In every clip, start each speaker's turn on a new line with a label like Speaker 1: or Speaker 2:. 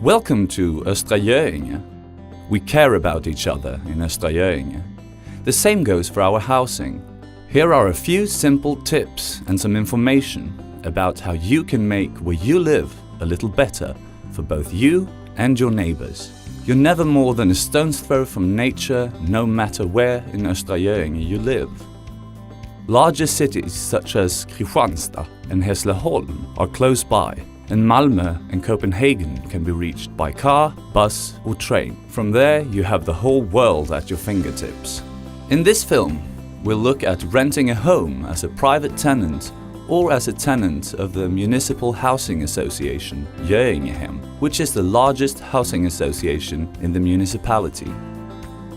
Speaker 1: Welcome to Östra Göinge. We care about each other in Östra Göinge. The same goes for our housing. Here are a few simple tips and some information about how you can make where you live a little better for both you and your neighbors. You're never more than a stone's throw from nature, no matter where in Östra Göinge you live. Larger cities such as Kristianstad and Hässleholm are close by, and Malmö and Copenhagen can be reached by car, bus or train. From there you have the whole world at your fingertips. In this film, we'll look at renting a home as a private tenant or as a tenant of the Municipal Housing Association, Göingehem, which is the largest housing association in the municipality.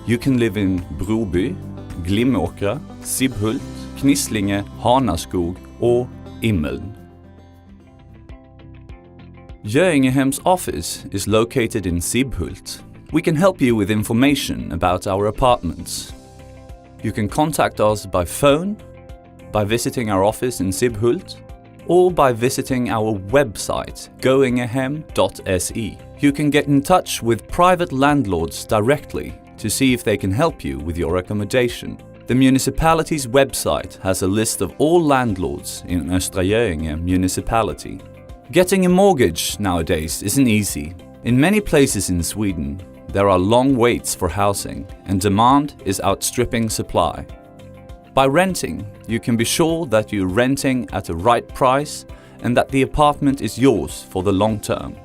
Speaker 1: You can live in Broby, Glimåkra, Sibbhult, Knislinge, Hanaskog or Immeln. Göingehem's office is located in Sibbhult. We can help you with information about our apartments. You can contact us by phone, by visiting our office in Sibbhult, or by visiting our website goingehem.se. You can get in touch with private landlords directly to see if they can help you with your accommodation. The municipality's website has a list of all landlords in Östra Göinge municipality. Getting a mortgage nowadays isn't easy. In many places in Sweden, there are long waits for housing and demand is outstripping supply. By renting, you can be sure that you're renting at a right price and that the apartment is yours for the long term.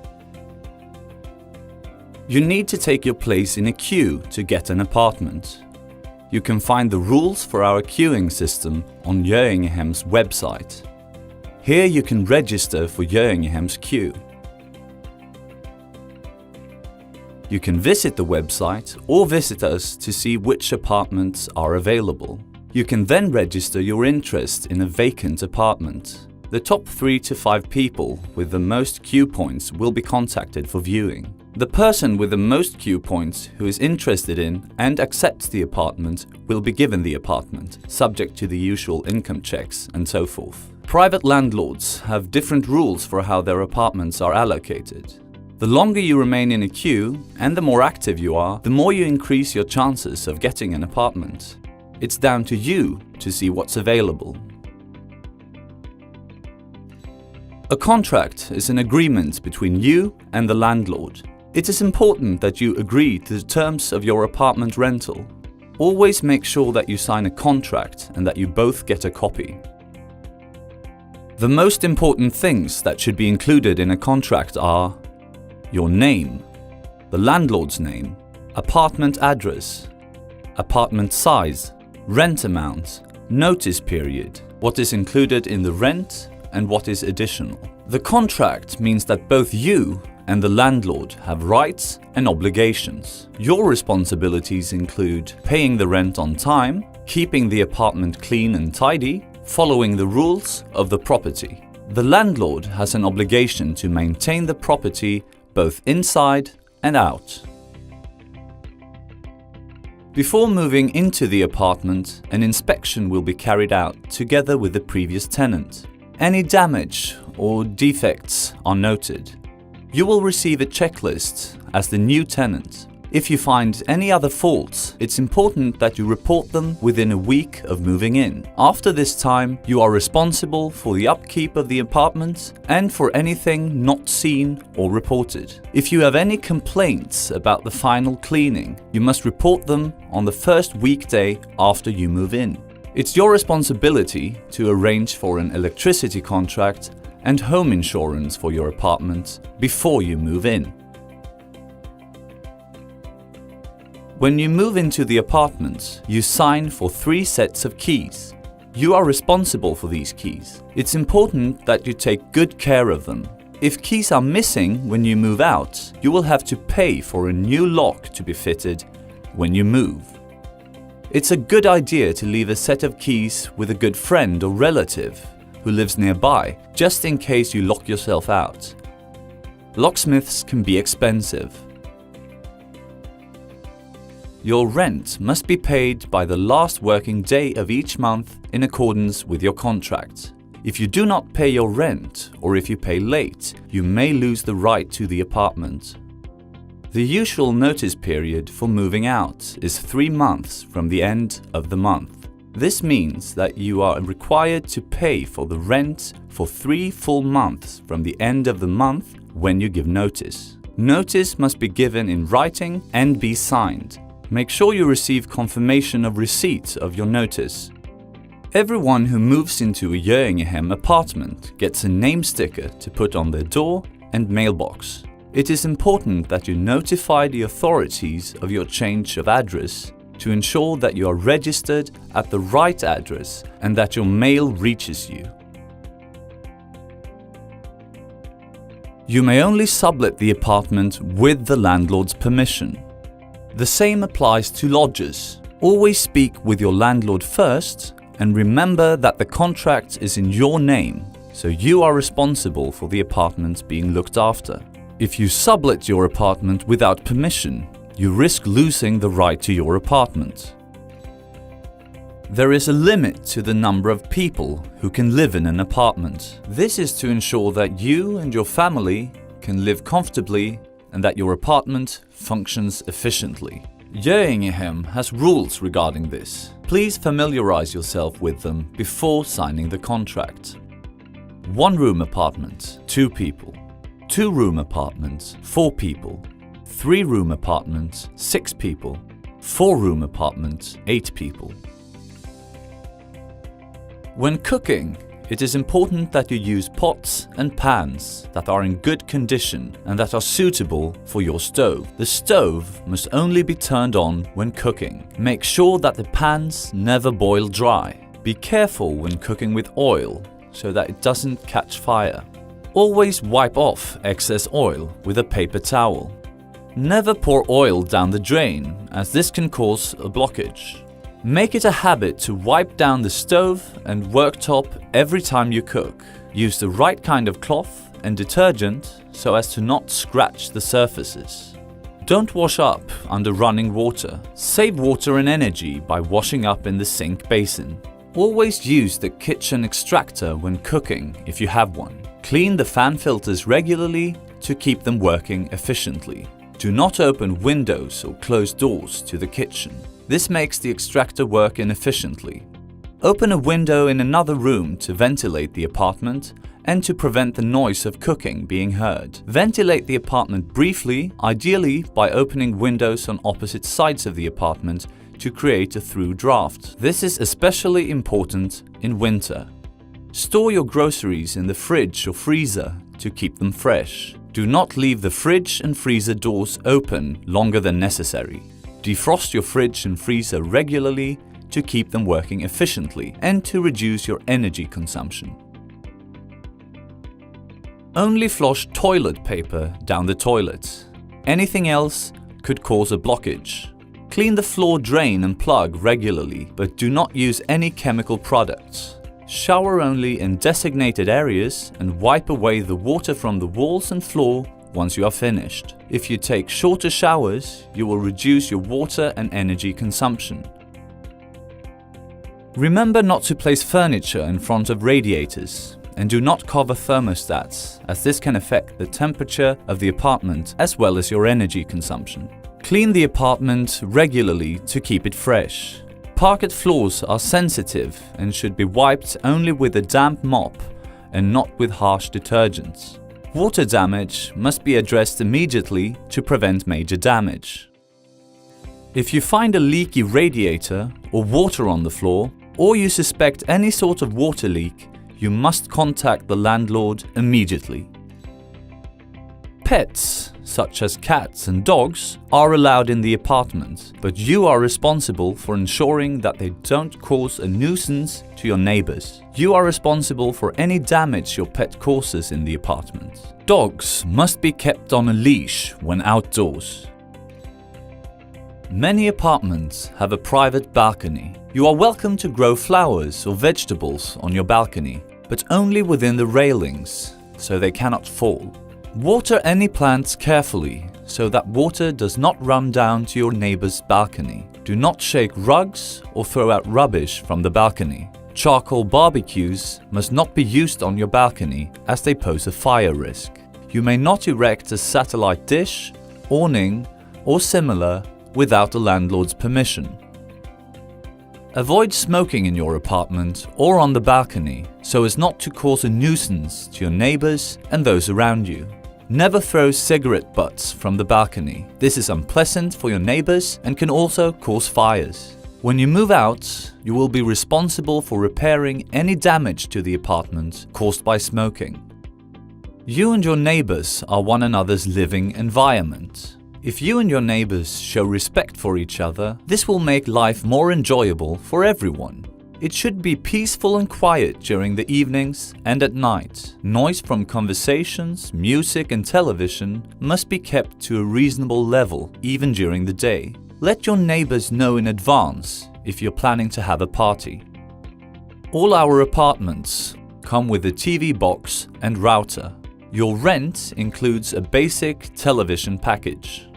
Speaker 1: You need to take your place in a queue to get an apartment. You can find the rules for our queuing system on Göingehem's website. Here you can register for Göingehem's queue. You can visit the website or visit us to see which apartments are available. You can then register your interest in a vacant apartment. The top 3 to 5 people with the most queue points will be contacted for viewing. The person with the most queue points who is interested in and accepts the apartment will be given the apartment, subject to the usual income checks and so forth. Private landlords have different rules for how their apartments are allocated. The longer you remain in a queue and the more active you are, the more you increase your chances of getting an apartment. It's down to you to see what's available. A contract is an agreement between you and the landlord. It is important that you agree to the terms of your apartment rental. Always make sure that you sign a contract and that you both get a copy. The most important things that should be included in a contract are your name, the landlord's name, apartment address, apartment size, rent amount, notice period, what is included in the rent and what is additional. The contract means that both you and the landlord have rights and obligations. Your responsibilities include paying the rent on time, keeping the apartment clean and tidy, following the rules of the property. The landlord has an obligation to maintain the property both inside and out. Before moving into the apartment, an inspection will be carried out together with the previous tenant. Any damage or defects are noted. You will receive a checklist as the new tenant. If you find any other faults, it's important that you report them within a week of moving in. After this time, you are responsible for the upkeep of the apartment and for anything not seen or reported. If you have any complaints about the final cleaning, you must report them on the first weekday after you move in. It's your responsibility to arrange for an electricity contract and home insurance for your apartment before you move in. When you move into the apartment, you sign for 3 sets of keys. You are responsible for these keys. It's important that you take good care of them. If keys are missing when you move out, you will have to pay for a new lock to be fitted when you move. It's a good idea to leave a set of keys with a good friend or relative who lives nearby, just in case you lock yourself out. Locksmiths can be expensive. Your rent must be paid by the last working day of each month in accordance with your contract. If you do not pay your rent or if you pay late, you may lose the right to the apartment. The usual notice period for moving out is 3 months from the end of the month. This means that you are required to pay for the rent for 3 full months from the end of the month when you give notice. Notice must be given in writing and be signed. Make sure you receive confirmation of receipt of your notice. Everyone who moves into a Göinge apartment gets a name sticker to put on their door and mailbox. It is important that you notify the authorities of your change of address to ensure that you are registered at the right address and that your mail reaches you. You may only sublet the apartment with the landlord's permission. The same applies to lodgers. Always speak with your landlord first and remember that the contract is in your name, so you are responsible for the apartment being looked after. If you sublet your apartment without permission, you risk losing the right to your apartment. There is a limit to the number of people who can live in an apartment. This is to ensure that you and your family can live comfortably and that your apartment functions efficiently. Göinge has rules regarding this. Please familiarize yourself with them before signing the contract. 1-room apartment, 2 people. 2-room apartment, 4 people. 3-room apartment, 6 people. 4-room apartment, 8 people. When cooking, it is important that you use pots and pans that are in good condition and that are suitable for your stove. The stove must only be turned on when cooking. Make sure that the pans never boil dry. Be careful when cooking with oil so that it doesn't catch fire. Always wipe off excess oil with a paper towel. Never pour oil down the drain, as this can cause a blockage. Make it a habit to wipe down the stove and worktop every time you cook. Use the right kind of cloth and detergent so as to not scratch the surfaces. Don't wash up under running water. Save water and energy by washing up in the sink basin. Always use the kitchen extractor when cooking if you have one. Clean the fan filters regularly to keep them working efficiently. Do not open windows or close doors to the kitchen. This makes the extractor work inefficiently. Open a window in another room to ventilate the apartment and to prevent the noise of cooking being heard. Ventilate the apartment briefly, ideally by opening windows on opposite sides of the apartment to create a through draft. This is especially important in winter. Store your groceries in the fridge or freezer to keep them fresh. Do not leave the fridge and freezer doors open longer than necessary. Defrost your fridge and freezer regularly to keep them working efficiently and to reduce your energy consumption. Only flush toilet paper down the toilet. Anything else could cause a blockage. Clean the floor drain and plug regularly, but do not use any chemical products. Shower only in designated areas and wipe away the water from the walls and floor once you are finished. If you take shorter showers, you will reduce your water and energy consumption. Remember not to place furniture in front of radiators and do not cover thermostats, as this can affect the temperature of the apartment as well as your energy consumption. Clean the apartment regularly to keep it fresh. Parquet floors are sensitive and should be wiped only with a damp mop and not with harsh detergents. Water damage must be addressed immediately to prevent major damage. If you find a leaky radiator or water on the floor, or you suspect any sort of water leak, you must contact the landlord immediately. Pets, such as cats and dogs, are allowed in the apartment, but you are responsible for ensuring that they don't cause a nuisance to your neighbors. You are responsible for any damage your pet causes in the apartment. Dogs must be kept on a leash when outdoors. Many apartments have a private balcony. You are welcome to grow flowers or vegetables on your balcony, but only within the railings, so they cannot fall. Water any plants carefully, so that water does not run down to your neighbor's balcony. Do not shake rugs or throw out rubbish from the balcony. Charcoal barbecues must not be used on your balcony, as they pose a fire risk. You may not erect a satellite dish, awning, or similar without the landlord's permission. Avoid smoking in your apartment or on the balcony so as not to cause a nuisance to your neighbors and those around you. Never throw cigarette butts from the balcony. This is unpleasant for your neighbors and can also cause fires. When you move out, you will be responsible for repairing any damage to the apartment caused by smoking. You and your neighbors are one another's living environment. If you and your neighbors show respect for each other, this will make life more enjoyable for everyone. It should be peaceful and quiet during the evenings and at night. Noise from conversations, music and television must be kept to a reasonable level even during the day. Let your neighbors know in advance if you're planning to have a party. All our apartments come with a TV box and router. Your rent includes a basic television package.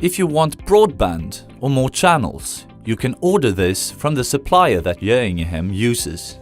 Speaker 1: If you want broadband or more channels, you can order this from the supplier that Göinge uses.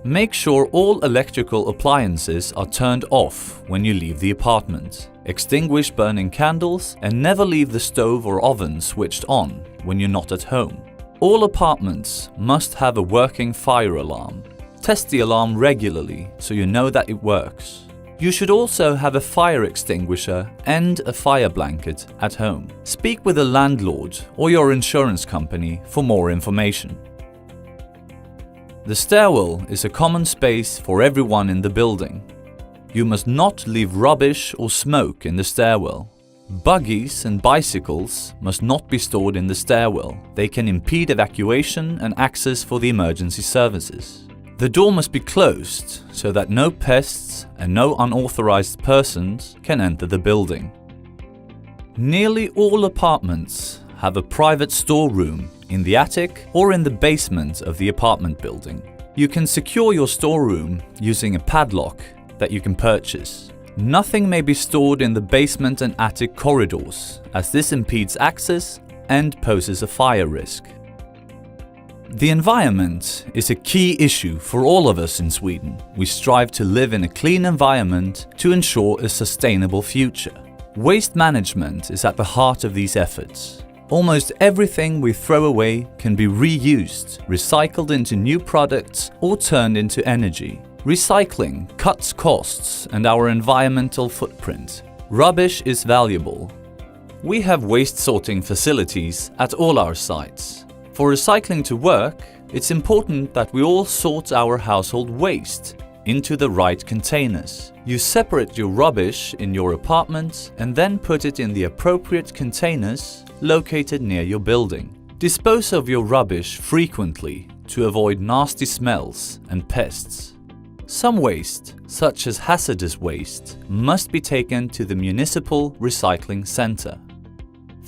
Speaker 1: Make sure all electrical appliances are turned off when you leave the apartment. Extinguish burning candles and never leave the stove or oven switched on when you're not at home. All apartments must have a working fire alarm. Test the alarm regularly so you know that it works. You should also have a fire extinguisher and a fire blanket at home. Speak with a landlord or your insurance company for more information. The stairwell is a common space for everyone in the building. You must not leave rubbish or smoke in the stairwell. Buggies and bicycles must not be stored in the stairwell. They can impede evacuation and access for the emergency services. The door must be closed so that no pests and no unauthorized persons can enter the building. Nearly all apartments have a private storeroom in the attic or in the basement of the apartment building. You can secure your storeroom using a padlock that you can purchase. Nothing may be stored in the basement and attic corridors, as this impedes access and poses a fire risk. The environment is a key issue for all of us in Sweden. We strive to live in a clean environment to ensure a sustainable future. Waste management is at the heart of these efforts. Almost everything we throw away can be reused, recycled into new products, or turned into energy. Recycling cuts costs and our environmental footprint. Rubbish is valuable. We have waste sorting facilities at all our sites. For recycling to work, it's important that we all sort our household waste into the right containers. You separate your rubbish in your apartment and then put it in the appropriate containers located near your building. Dispose of your rubbish frequently to avoid nasty smells and pests. Some waste, such as hazardous waste, must be taken to the municipal recycling center.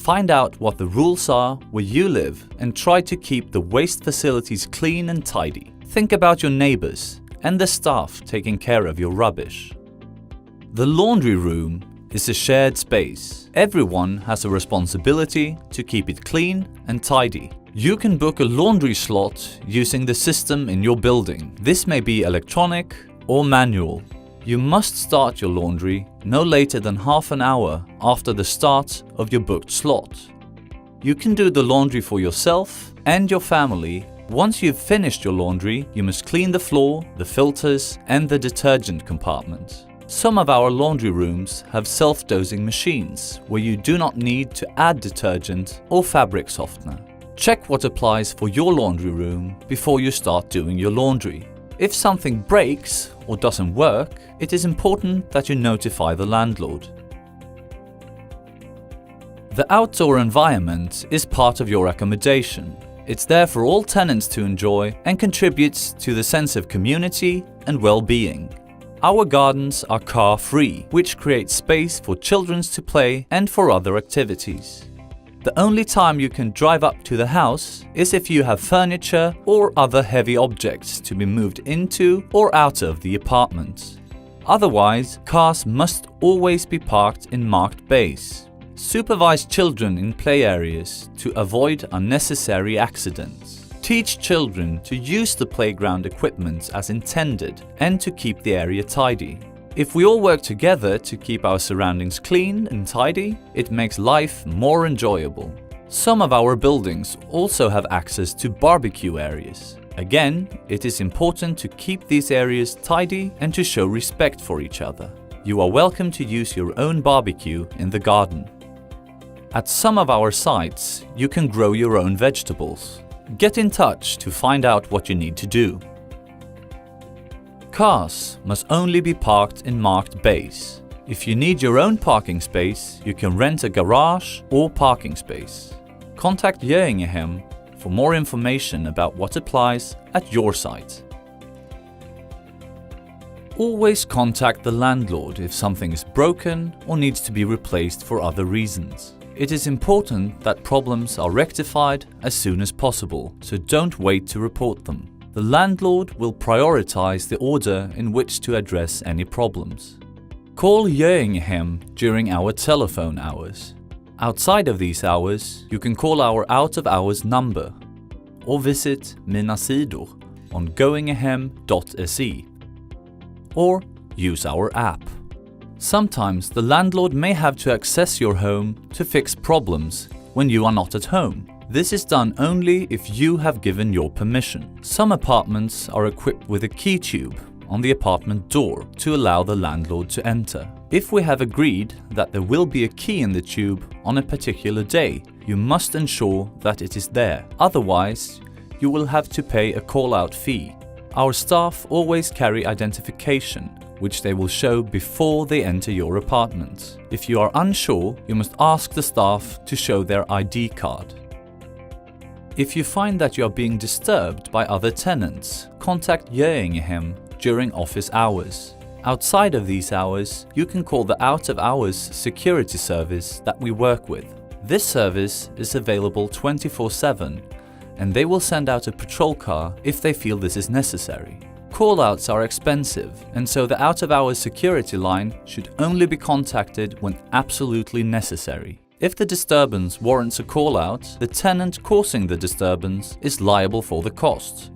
Speaker 1: Find out what the rules are where you live and try to keep the waste facilities clean and tidy. Think about your neighbors and the staff taking care of your rubbish. The laundry room is a shared space. Everyone has a responsibility to keep it clean and tidy. You can book a laundry slot using the system in your building. This may be electronic or manual. You must start your laundry no later than half an hour after the start of your booked slot. You can do the laundry for yourself and your family. Once you've finished your laundry, you must clean the floor, the filters, and the detergent compartment. Some of our laundry rooms have self-dosing machines where you do not need to add detergent or fabric softener. Check what applies for your laundry room before you start doing your laundry. If something breaks or doesn't work, it is important that you notify the landlord. The outdoor environment is part of your accommodation. It's there for all tenants to enjoy and contributes to the sense of community and well-being. Our gardens are car-free, which creates space for children to play and for other activities. The only time you can drive up to the house is if you have furniture or other heavy objects to be moved into or out of the apartment. Otherwise, cars must always be parked in marked bays. Supervise children in play areas to avoid unnecessary accidents. Teach children to use the playground equipment as intended and to keep the area tidy. If we all work together to keep our surroundings clean and tidy, it makes life more enjoyable. Some of our buildings also have access to barbecue areas. Again, it is important to keep these areas tidy and to show respect for each other. You are welcome to use your own barbecue in the garden. At some of our sites, you can grow your own vegetables. Get in touch to find out what you need to do. Cars must only be parked in marked bays. If you need your own parking space, you can rent a garage or parking space. Contact Göinge for more information about what applies at your site. Always contact the landlord if something is broken or needs to be replaced for other reasons. It is important that problems are rectified as soon as possible, so don't wait to report them. The landlord will prioritize the order in which to address any problems. Call Göinge during our telephone hours. Outside of these hours, you can call our out-of-hours number or visit mina sidor on goingehem.se or use our app. Sometimes the landlord may have to access your home to fix problems when you are not at home. This is done only if you have given your permission. Some apartments are equipped with a key tube on the apartment door to allow the landlord to enter. If we have agreed that there will be a key in the tube on a particular day, you must ensure that it is there. Otherwise, you will have to pay a call-out fee. Our staff always carry identification, which they will show before they enter your apartment. If you are unsure, you must ask the staff to show their ID card. If you find that you are being disturbed by other tenants, contact Göinge during office hours. Outside of these hours, you can call the out-of-hours security service that we work with. This service is available 24/7, and they will send out a patrol car if they feel this is necessary. Call-outs are expensive, and so the out-of-hours security line should only be contacted when absolutely necessary. If the disturbance warrants a call-out, the tenant causing the disturbance is liable for the cost.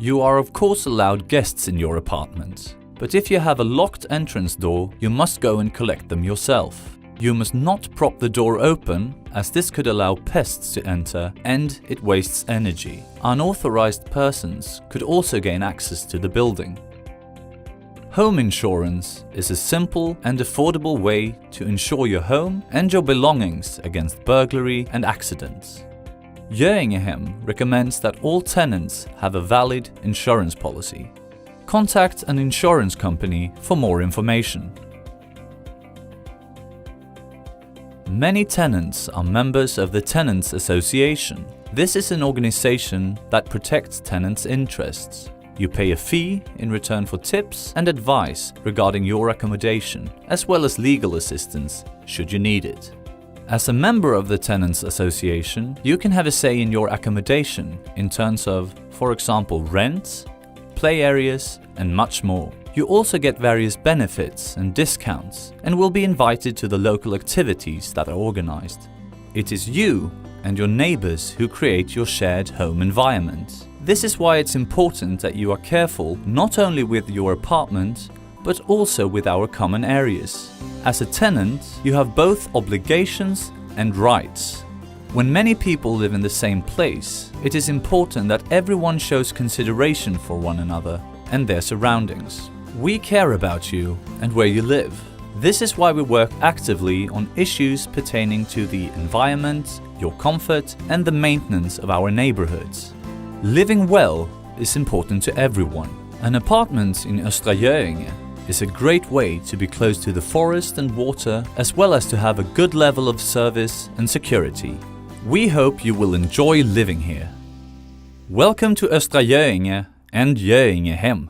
Speaker 1: You are of course allowed guests in your apartment, but if you have a locked entrance door, you must go and collect them yourself. You must not prop the door open, as this could allow pests to enter and it wastes energy. Unauthorized persons could also gain access to the building. Home insurance is a simple and affordable way to insure your home and your belongings against burglary and accidents. Göinge recommends that all tenants have a valid insurance policy. Contact an insurance company for more information. Many tenants are members of the Tenants Association. This is an organization that protects tenants' interests. You pay a fee in return for tips and advice regarding your accommodation, as well as legal assistance should you need it. As a member of the Tenants Association, you can have a say in your accommodation in terms of, for example, rent, play areas, and much more. You also get various benefits and discounts and will be invited to the local activities that are organized. It is you and your neighbors who create your shared home environment. This is why it's important that you are careful not only with your apartment, but also with our common areas. As a tenant, you have both obligations and rights. When many people live in the same place, it is important that everyone shows consideration for one another and their surroundings. We care about you and where you live. This is why we work actively on issues pertaining to the environment, your comfort, and the maintenance of our neighborhoods. Living well is important to everyone. An apartment in Östra Göinge is a great way to be close to the forest and water, as well as to have a good level of service and security. We hope you will enjoy living here. Welcome to Östra Göinge and Göingehem.